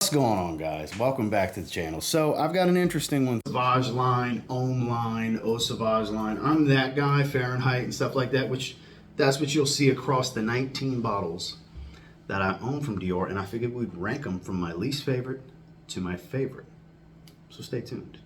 What's going on, guys? Welcome back to the channel. So I've got an interesting one. Sauvage line, Homme line, Eau Sauvage line. I'm that guy, Fahrenheit and stuff like that, which that's what you'll see across the 19 bottles that I own from Dior, and I figured we'd rank them from my least favorite to my favorite. So stay tuned.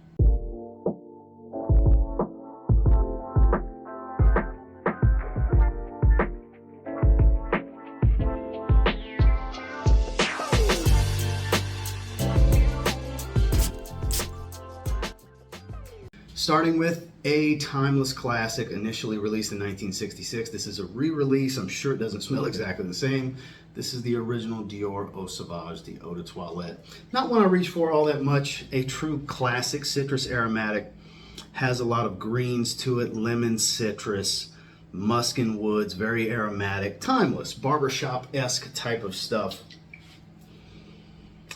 Starting with a timeless classic, initially released in 1966. This is a re-release. I'm sure it doesn't smell exactly the same. This is the original Dior Eau Sauvage, the Eau de Toilette. Not one I reach for all that much. A true classic citrus aromatic. Has a lot of greens to it, lemon, citrus, musk and woods, very aromatic. Timeless, barbershop-esque type of stuff.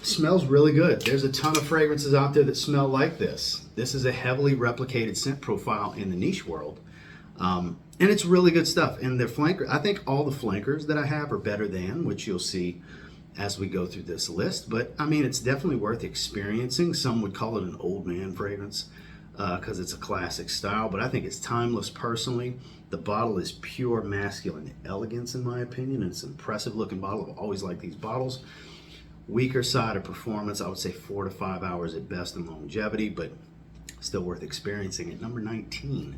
Smells really good. There's a ton of fragrances out there that smell like this. This is a heavily replicated scent profile in the niche world. And it's really good stuff. And the flanker, I think all the flankers that I have are better than, which you'll see as we go through this list. But I mean, it's definitely worth experiencing. Some would call it an old man fragrance because it's a classic style, but I think it's timeless personally. The bottle is pure masculine elegance in my opinion. It's an impressive looking bottle. I've always liked these bottles. Weaker side of performance, I would say 4 to 5 hours at best in longevity, but still worth experiencing. At number 19,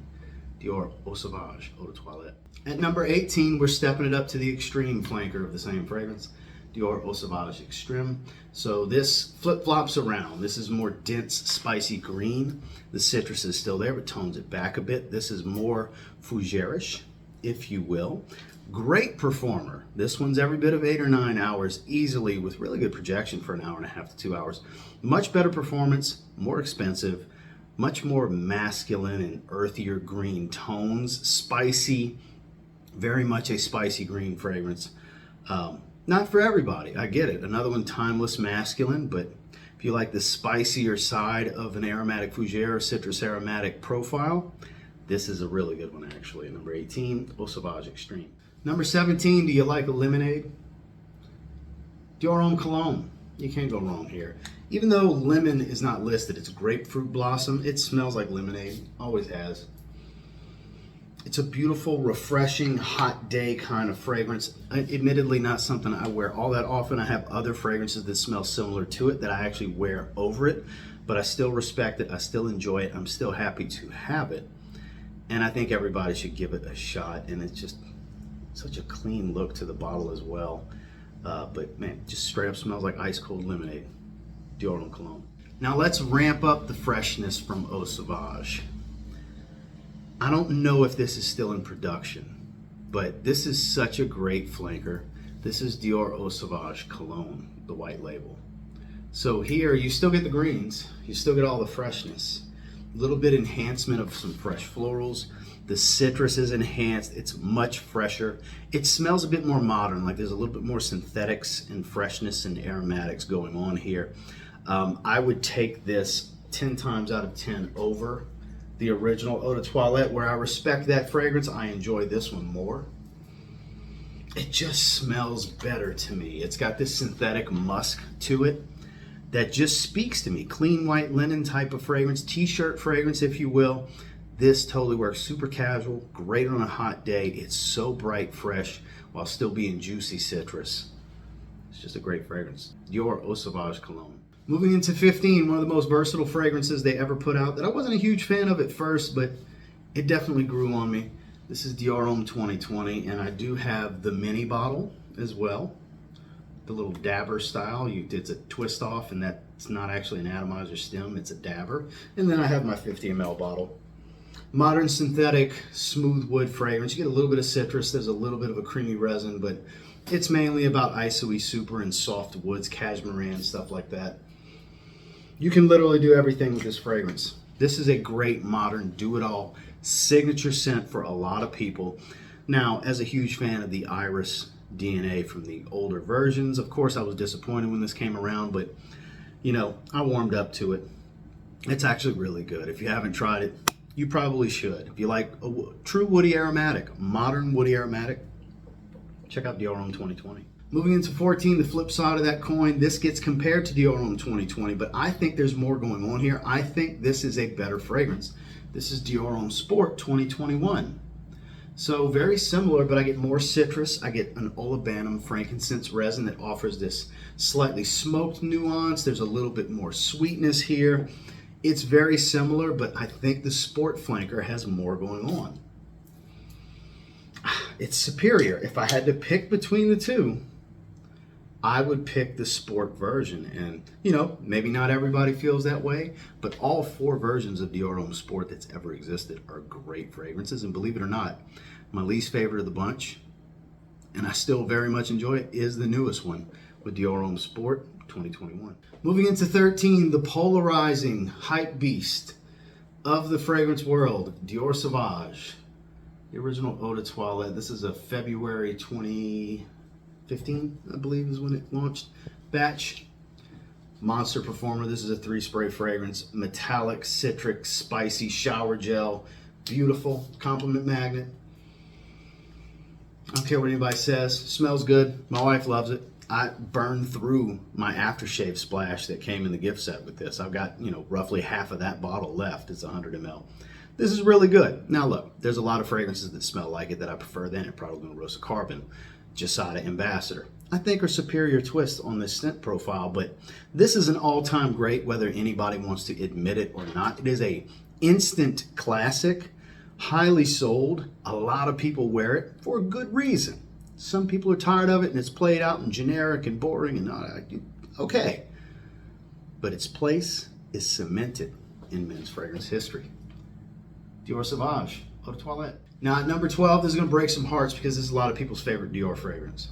Dior Eau Sauvage Eau de Toilette. At number 18, we're stepping it up to the extreme flanker of the same fragrance, Dior Eau Sauvage Extreme. So this flip-flops around. This is more dense, spicy green. The citrus is still there, but tones it back a bit. This is more fougerish, if you will. Great performer. This one's every bit of 8 or 9 hours easily with really good projection for an hour and a half to 2 hours. Much better performance, more expensive, much more masculine and earthier green tones. Spicy, very much a spicy green fragrance. Not for everybody, I get it. Another one, timeless masculine, but if you like the spicier side of an aromatic fougere or citrus aromatic profile, this is a really good one actually. Number 18, Eau Sauvage Extreme. Number 17, do you like a lemonade? Dior Homme Cologne. You can't go wrong here. Even though lemon is not listed, it's grapefruit blossom. It smells like lemonade, always has. It's a beautiful, refreshing, hot day kind of fragrance. Admittedly, not something I wear all that often. I have other fragrances that smell similar to it that I actually wear over it, but I still respect it. I still enjoy it. I'm still happy to have it. And I think everybody should give it a shot. And it's just such a clean look to the bottle as well. But man, just straight up smells like ice cold lemonade. Dior Homme Cologne. Now let's ramp up the freshness from Eau Sauvage. I don't know if this is still in production, but this is such a great flanker. This is Dior Eau Sauvage Cologne, the white label. So here you still get the greens, you still get all the freshness. A little bit enhancement of some fresh florals. The citrus is enhanced. It's much fresher. It smells a bit more modern, like there's a little bit more synthetics and freshness and aromatics going on here. I would take this 10 times out of 10 over the original Eau de Toilette. Where I respect that fragrance, I enjoy this one more. It just smells better to me. It's got this synthetic musk to it that just speaks to me. Clean white linen type of fragrance, t-shirt fragrance if you will. This totally works. Super casual, great on a hot day. It's so bright, fresh, while still being juicy citrus. It's just a great fragrance. Dior Eau Sauvage Cologne. Moving into 15, one of the most versatile fragrances they ever put out that I wasn't a huge fan of at first, but it definitely grew on me. This is Dior Homme 2020, and I do have the mini bottle as well. The little dabber style. It's a twist off, and that's not actually an atomizer stem, it's a dabber. And then I have my 50 ml bottle. Modern synthetic smooth wood fragrance. You get a little bit of citrus, there's a little bit of a creamy resin, but it's mainly about iso-y super and soft woods, cashmere, stuff like that. You can literally do everything with this fragrance. This is a great modern do-it-all signature scent for a lot of people. Now, as a huge fan of the Iris DNA from the older versions, of course I was disappointed when this came around, but you know, I warmed up to it. It's actually really good. If you haven't tried it, you probably should. If you like a true woody aromatic, modern woody aromatic, check out Dior Homme 2020. Moving into 14, the flip side of that coin, this gets compared to Dior Homme 2020, but I think there's more going on here. I think this is a better fragrance. This is Dior Homme Sport 2021. So very similar, but I get more citrus. I get an olibanum frankincense resin that offers this slightly smoked nuance. There's a little bit more sweetness here. It's very similar, but I think the Sport flanker has more going on. It's superior. If I had to pick between the two, I would pick the Sport version. And, you know, maybe not everybody feels that way, but all 4 versions of Dior Homme Sport that's ever existed are great fragrances. And believe it or not, my least favorite of the bunch, and I still very much enjoy it, is the newest one with Dior Homme Sport 2021. Moving into 13, the polarizing hype beast of the fragrance world, Dior Sauvage. The original Eau de Toilette. This is a February 2015, I believe is when it launched. Batch. Monster performer. This is a 3-spray fragrance. Metallic, citric, spicy, shower gel. Beautiful. Compliment magnet. I don't care what anybody says. Smells good. My wife loves it. I burned through my aftershave splash that came in the gift set with this. I've got, you know, roughly half of that bottle left. It's 100 ml. This is really good. Now look, there's a lot of fragrances that smell like it that I prefer than it. Probably going to Rosa Carbon, Jasada Ambassador. I think are superior twists on this scent profile, but this is an all-time great whether anybody wants to admit it or not. It is a instant classic, highly sold. A lot of people wear it for a good reason. Some people are tired of it and it's played out and generic and boring and not okay. But its place is cemented in men's fragrance history. Dior Sauvage Eau de Toilette. Now at number 12, this is going to break some hearts because this is a lot of people's favorite Dior fragrance.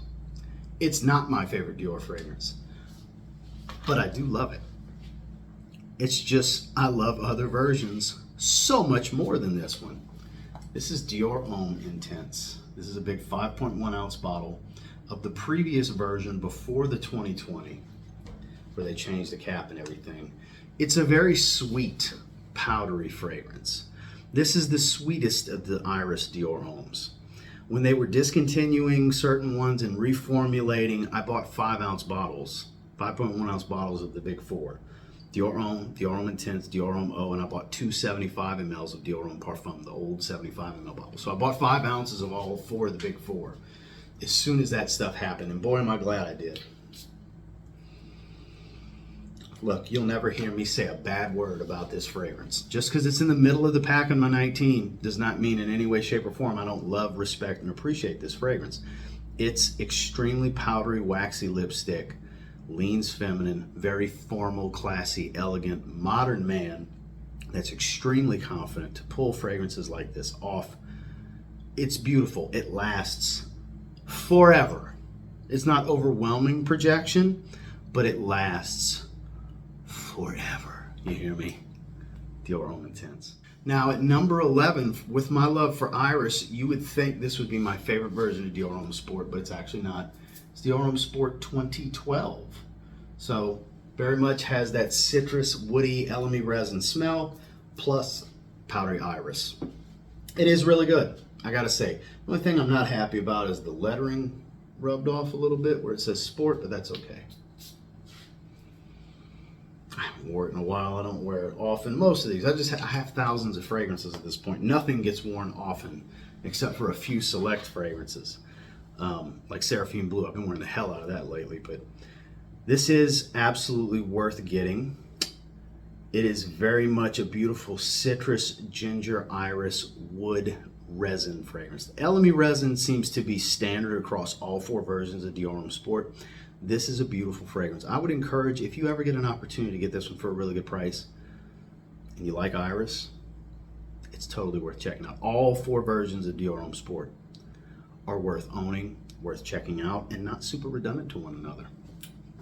It's not my favorite Dior fragrance, but I do love it. It's just, I love other versions so much more than this one. This is Dior Homme Intense. This is a big 5.1 ounce bottle of the previous version before the 2020, where they changed the cap and everything. It's a very sweet, powdery fragrance. This is the sweetest of the Iris Dior Hommes. When they were discontinuing certain ones and reformulating, I bought 5 ounce bottles, 5.1 ounce bottles of the big 4. Dior Homme, Dior Homme Intense, Dior Homme Eau, and I bought 2 75 mLs of Dior Homme Parfum, the old 75 ml bottle. So I bought 5 ounces of all 4 of the big 4 as soon as that stuff happened, and boy am I glad I did. Look, you'll never hear me say a bad word about this fragrance. Just because it's in the middle of the pack on my 19 does not mean in any way, shape, or form I don't love, respect, and appreciate this fragrance. It's extremely powdery, waxy lipstick, leans feminine, very formal, classy, elegant, modern man that's extremely confident to pull fragrances like this off. It's beautiful. It lasts forever. It's not overwhelming projection, but it lasts forever. You hear me? Dior Homme Intense. Now at number 11, with my love for Iris, you would think this would be my favorite version of Dior Homme Sport, but it's actually not. It's Dior Homme Sport 2012. So very much has that citrus, woody, elemi resin smell, plus powdery iris. It is really good, I gotta say. The only thing I'm not happy about is the lettering rubbed off a little bit where it says Sport, but that's okay. I haven't worn it in a while. I don't wear it often. Most of these, I have thousands of fragrances at this point. Nothing gets worn often except for a few select fragrances. Like Seraphine Blue. I've been wearing the hell out of that lately, but this is absolutely worth getting. It is very much a beautiful citrus, ginger, iris, wood resin fragrance. The elemi resin seems to be standard across all 4 versions of Dior Homme Sport. This is a beautiful fragrance. I would encourage, if you ever get an opportunity to get this one for a really good price, and you like iris, it's totally worth checking out. All 4 versions of Dior Homme Sport are worth owning, worth checking out, and not super redundant to one another.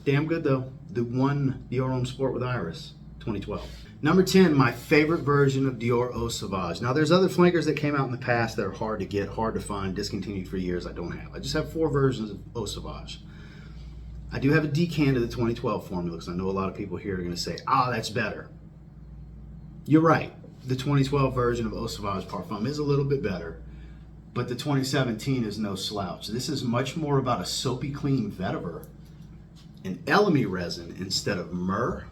Damn good though. The one Dior Homme Sport with Iris, 2012. Number 10, my favorite version of Dior Eau Sauvage. Now there's other flankers that came out in the past that are hard to get, hard to find, discontinued for years. I don't have. I just have 4 versions of Eau Sauvage. I do have a decant of the 2012 formula because I know a lot of people here are going to say, that's better. You're right. The 2012 version of Eau Sauvage Parfum is a little bit better, But the 2017 is no slouch. This is much more about a soapy clean vetiver and elemi resin instead of myrrh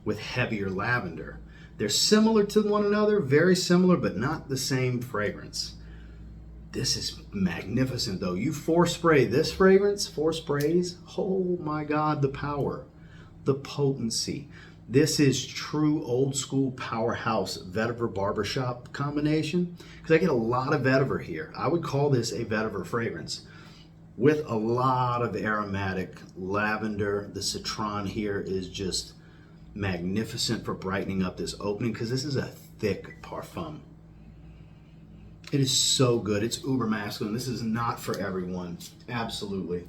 with heavier lavender. They're similar to one another, very similar, but not the same fragrance. This is magnificent though. You 4-spray this fragrance, 4 sprays, oh my God, the power, the potency. This is true old school powerhouse vetiver barbershop combination, because I get a lot of vetiver here. I would call this a vetiver fragrance with a lot of aromatic lavender. The citron here is just magnificent for brightening up this opening, because this is a thick parfum. It is so good. It's uber masculine. This is not for everyone. Absolutely.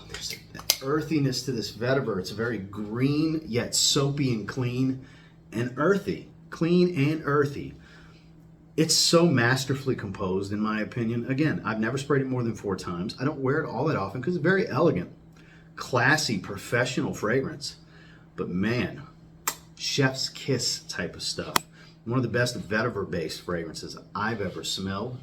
There's earthiness to this vetiver. It's very green, yet soapy and clean and earthy. Clean and earthy. It's so masterfully composed, in my opinion. Again, I've never sprayed it more than 4 times. I don't wear it all that often because it's very elegant, classy, professional fragrance. But man, chef's kiss type of stuff. One of the best vetiver-based fragrances I've ever smelled.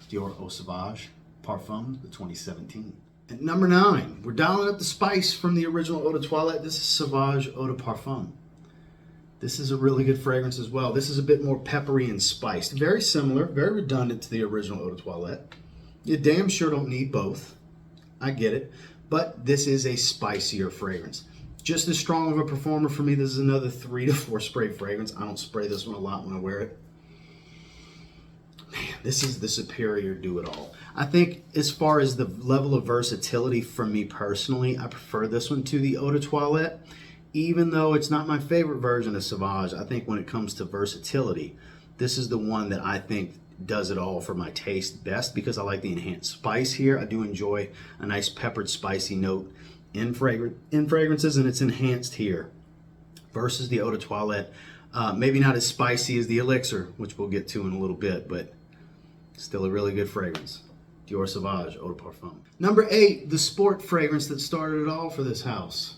Dior Eau Sauvage Parfum, the 2017. At number 9, we're dialing up the spice from the original Eau de Toilette. This is Sauvage Eau de Parfum. This is a really good fragrance as well. This is a bit more peppery and spiced. Very similar, very redundant to the original Eau de Toilette. You damn sure don't need both. I get it. But this is a spicier fragrance. Just as strong of a performer for me. This is another 3 to 4 spray fragrance. I don't spray this one a lot when I wear it. Man, this is the superior do-it-all. I think as far as the level of versatility for me personally, I prefer this one to the Eau de Toilette. Even though it's not my favorite version of Sauvage, I think when it comes to versatility, this is the one that I think does it all for my taste best, because I like the enhanced spice here. I do enjoy a nice peppered spicy note in fragrances, and it's enhanced here versus the Eau de Toilette. Maybe not as spicy as the Elixir, which we'll get to in a little bit, but still a really good fragrance. Dior Sauvage Eau de Parfum. Number 8, the sport fragrance that started it all for this house.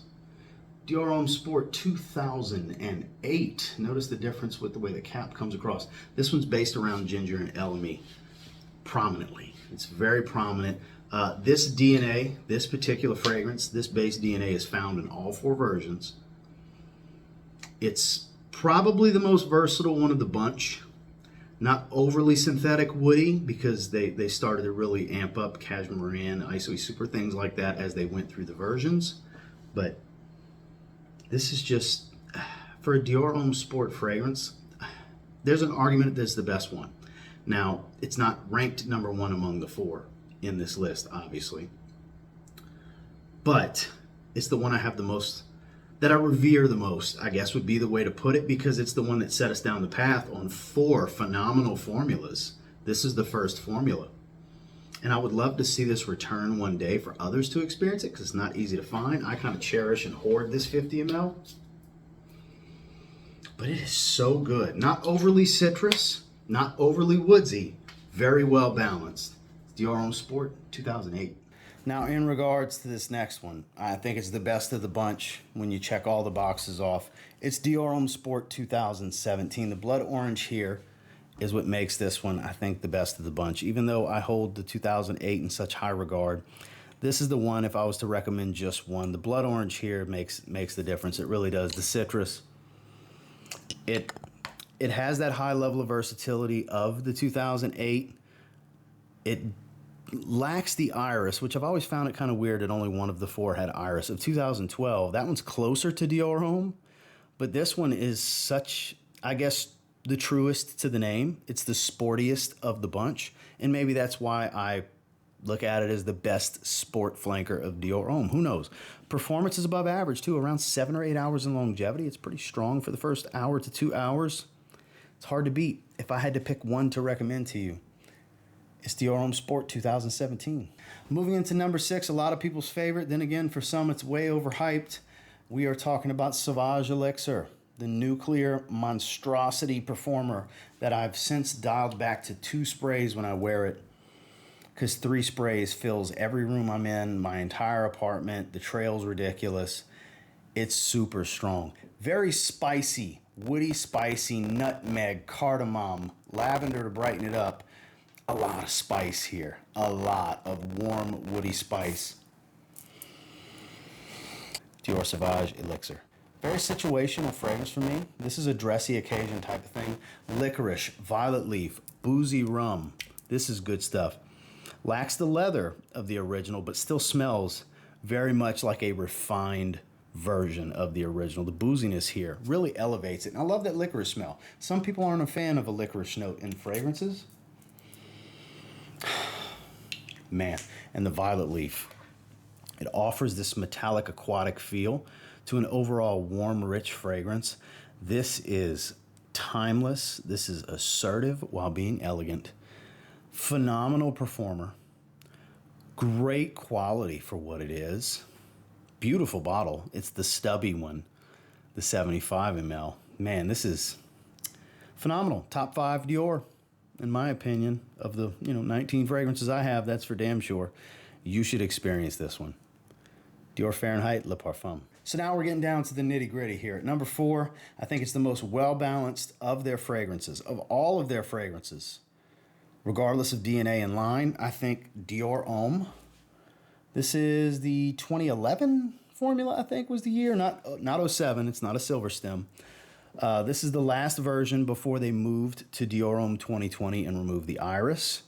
Dior Homme Sport 2008. Notice the difference with the way the cap comes across. This one's based around ginger and elemi prominently. It's very prominent. This DNA, this particular fragrance, this base DNA is found in all 4 versions. It's probably the most versatile one of the bunch. Not overly synthetic woody, because they started to really amp up cashmere, isoe super, things like that as they went through the versions. But this is just, for a Dior Homme Sport fragrance, there's an argument that this is the best one. Now, it's not ranked number 1 among the 4 in this list, obviously. But it's the one I have the most, that I revere the most, I guess would be the way to put it, because it's the one that set us down the path on 4 phenomenal formulas. This is the first formula. And I would love to see this return one day for others to experience it, because it's not easy to find. I kind of cherish and hoard this 50 ml. But it is so good. Not overly citrus, not overly woodsy, very well balanced. Dior Homme Sport 2008. Now, in regards to this next one, I think it's the best of the bunch when you check all the boxes off. It's Dior Homme Sport 2017. The blood orange here is what makes this one, I think, the best of the bunch. Even though I hold the 2008 in such high regard, this is the one, if I was to recommend just one. The blood orange here makes the difference. It really does. The citrus, it has that high level of versatility of the 2008. It lacks the iris, which I've always found it kind of weird that only one of the 4 had iris. Of 2012, that one's closer to Dior Homme, but this one is such, I guess, the truest to the name. It's the sportiest of the bunch, and maybe that's why I look at it as the best sport flanker of Dior Homme. Who knows? Performance is above average too, around 7 or 8 hours in longevity. It's pretty strong for the first hour to 2 hours. It's hard to beat. If I had to pick one to recommend to you, it's Dior Homme Sport 2017. Moving into number 6, a lot of people's favorite. Then again, for some, it's way overhyped. We are talking about Sauvage Elixir, the nuclear monstrosity performer that I've since dialed back to 2 sprays when I wear it, because 3 sprays fills every room I'm in, my entire apartment. The trail's ridiculous. It's super strong. Very spicy, woody spicy, nutmeg, cardamom, lavender to brighten it up. A lot of spice here. A lot of warm, woody spice. Dior Sauvage Elixir. Very situational fragrance for me. This is a dressy occasion type of thing. Licorice, violet leaf, boozy rum. This is good stuff. Lacks the leather of the original, but still smells very much like a refined version of the original. The booziness here really elevates it. And I love that licorice smell. Some people aren't a fan of a licorice note in fragrances. Man, and the violet leaf. It offers this metallic aquatic feel to an overall warm, rich fragrance. This is timeless. This is assertive while being elegant. Phenomenal performer. Great quality for what it is. Beautiful bottle. It's the stubby one, the 75 ml. Man, this is phenomenal. Top 5 Dior, in my opinion, of the 19 fragrances I have. That's for damn sure. You should experience this one. Dior Fahrenheit Le Parfum. So now we're getting down to the nitty gritty here. At number 4, I think it's the most well-balanced of their fragrances, of all of their fragrances. Regardless of DNA and line, I think Dior Homme. This is the 2011 formula, I think was the year, not 07. It's not a silver stem. This is the last version before they moved to Dior Homme 2020 and removed the iris.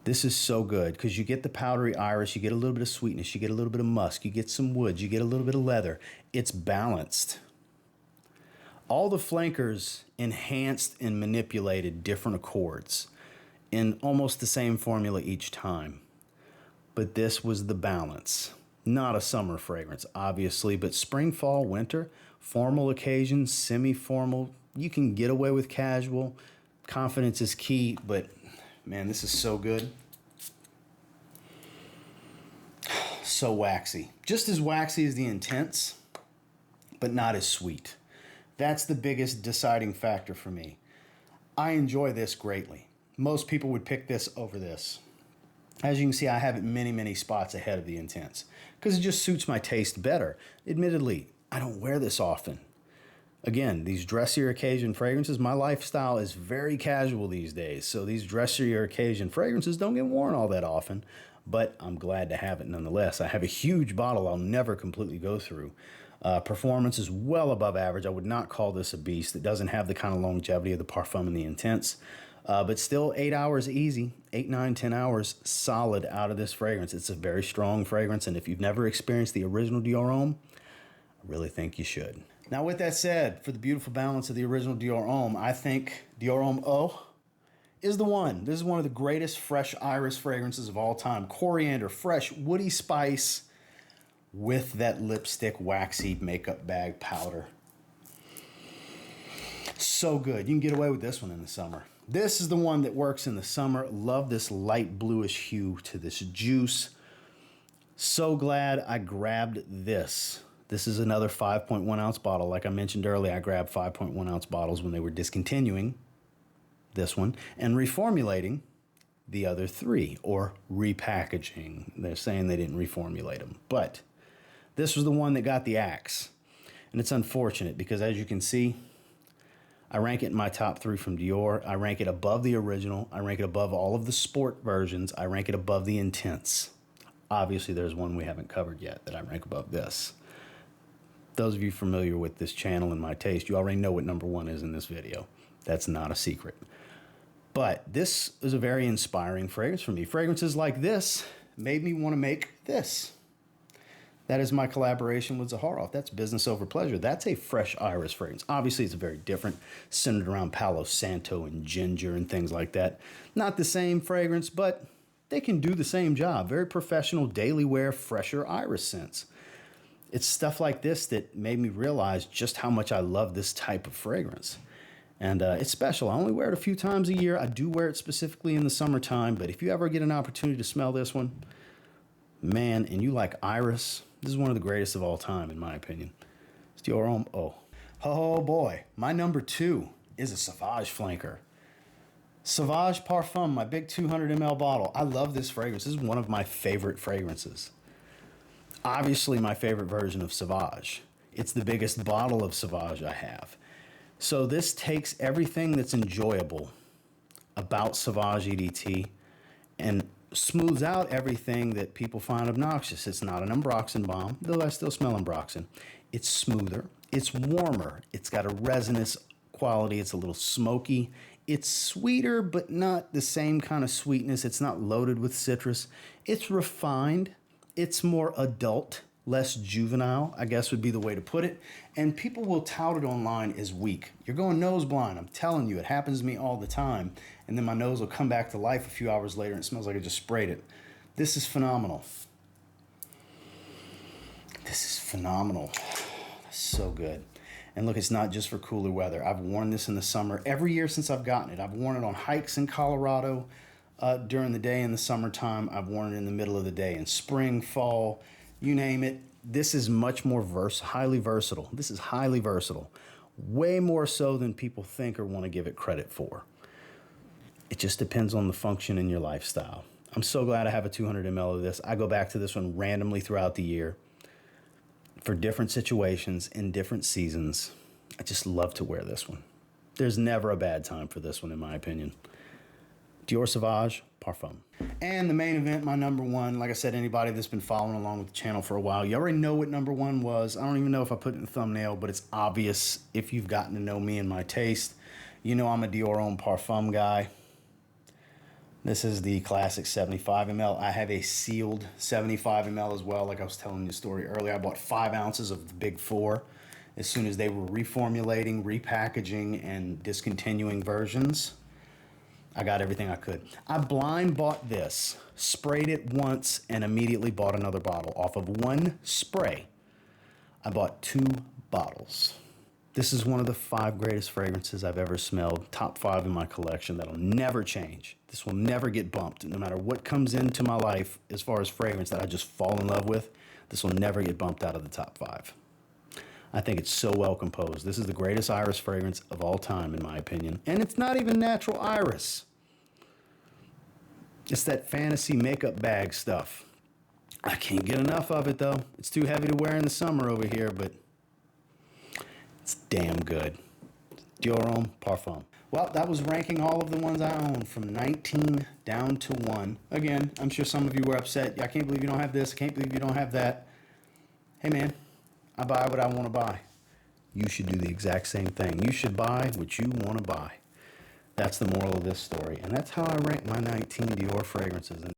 This is so good because you get the powdery iris, you get a little bit of sweetness, you get a little bit of musk, you get some woods, you get a little bit of leather. It's balanced. All the flankers enhanced and manipulated different accords in almost the same formula each time. But this was the balance. Not a summer fragrance, obviously, but spring, fall, winter, formal occasions, semi-formal, you can get away with casual. Confidence is key, but man, this is so good. So waxy. Just as waxy as the Intense, but not as sweet. That's the biggest deciding factor for me. I enjoy this greatly. Most people would pick this over this. As you can see, I have it many, many spots ahead of the Intense because it just suits my taste better. Admittedly, I don't wear this often. Again, these dressier occasion fragrances, my lifestyle is very casual these days, so these dressier occasion fragrances don't get worn all that often, but I'm glad to have it nonetheless. I have a huge bottle I'll never completely go through. Performance is well above average. I would not call this a beast. It doesn't have the kind of longevity of the Parfum and the Intense, but still 8 hours easy, 8, 9, 10 hours solid out of this fragrance. It's a very strong fragrance, and if you've never experienced the original Dior Homme, I really think you should. Now, with that said, for the beautiful balance of the original Dior Homme, I think Dior Homme Eau is the one. This is one of the greatest fresh iris fragrances of all time. Coriander, fresh, woody spice with that lipstick waxy makeup bag powder. So good. You can get away with this one in the summer. This is the one that works in the summer. Love this light bluish hue to this juice. So glad I grabbed this. This is another 5.1 ounce bottle. Like I mentioned earlier, I grabbed 5.1 ounce bottles when they were discontinuing this one and reformulating the other 3, or repackaging. They're saying they didn't reformulate them, but this was the one that got the axe. And it's unfortunate because, as you can see, I rank it in my top 3 from Dior. I rank it above the original. I rank it above all of the sport versions. I rank it above the Intense. Obviously, there's one we haven't covered yet that I rank above this. Those of you familiar with this channel and my taste, you already know what number 1 is in this video. That's not a secret. But this is a very inspiring fragrance for me. Fragrances like this made me want to make this. That is my collaboration with Zaharoff. That's business over pleasure. That's a fresh iris fragrance. Obviously, it's very different, centered around Palo Santo and ginger and things like that. Not the same fragrance, but they can do the same job. Very professional, daily wear, fresher iris scents. It's stuff like this that made me realize just how much I love this type of fragrance. And it's special. I only wear it a few times a year. I do wear it specifically in the summertime, but if you ever get an opportunity to smell this one, man, and you like iris, this is one of the greatest of all time, in my opinion. It's Dior Homme Eau. Oh boy, my number 2 is a Sauvage flanker. Sauvage Parfum, my big 200 ml bottle. I love this fragrance. This is one of my favorite fragrances. Obviously, my favorite version of Sauvage. It's the biggest bottle of Sauvage I have. So this takes everything that's enjoyable about Sauvage EDT and smooths out everything that people find obnoxious. It's not an Ambroxan bomb, though I still smell Ambroxan. It's smoother, it's warmer, it's got a resinous quality, it's a little smoky. It's sweeter, but not the same kind of sweetness. It's not loaded with citrus. It's refined, it's more adult, less juvenile, I guess would be the way to put it. And people will tout it online as weak. You're going nose blind. I'm telling you, it happens to me all the time. And then my nose will come back to life a few hours later and it smells like I just sprayed it. This is phenomenal. This is phenomenal. That's so good. And look, it's not just for cooler weather. I've worn this in the summer every year since I've gotten it. I've worn it on hikes in Colorado during the day in the summertime. I've worn it in the middle of the day in spring, fall, you name it. This is much more highly versatile. This is highly versatile. Way more so than people think or want to give it credit for. It just depends on the function in your lifestyle. I'm so glad I have a 200 ml of this. I go back to this one randomly throughout the year for different situations in different seasons. I just love to wear this one. There's never a bad time for this one, in my opinion. Dior Sauvage Parfum. And the main event, my number one, like I said, anybody that's been following along with the channel for a while, you already know what number one was. I don't even know if I put it in the thumbnail, but it's obvious if you've gotten to know me and my taste. You know I'm a Dior Homme Parfum guy. This is the classic 75 ml. I have a sealed 75 ml as well. Like I was telling you the story earlier, I bought 5 ounces of the big 4 as soon as they were reformulating, repackaging, and discontinuing versions. I got everything I could. I blind bought this, sprayed it once, and immediately bought another bottle. Off of one spray, I bought 2 bottles. This is one of the 5 greatest fragrances I've ever smelled. Top 5 in my collection. That'll never change. This will never get bumped. No matter what comes into my life as far as fragrance that I just fall in love with, this will never get bumped out of the top 5. I think it's so well composed. This is the greatest iris fragrance of all time, in my opinion. And it's not even natural iris. It's that fantasy makeup bag stuff. I can't get enough of it, though. It's too heavy to wear in the summer over here, but it's damn good. Dior Homme Parfum. Well, that was ranking all of the ones I own from 19 down to 1. Again, I'm sure some of you were upset. I can't believe you don't have this. I can't believe you don't have that. Hey, man, I buy what I want to buy. You should do the exact same thing. You should buy what you want to buy. That's the moral of this story. And that's how I rank my 19 Dior fragrances. And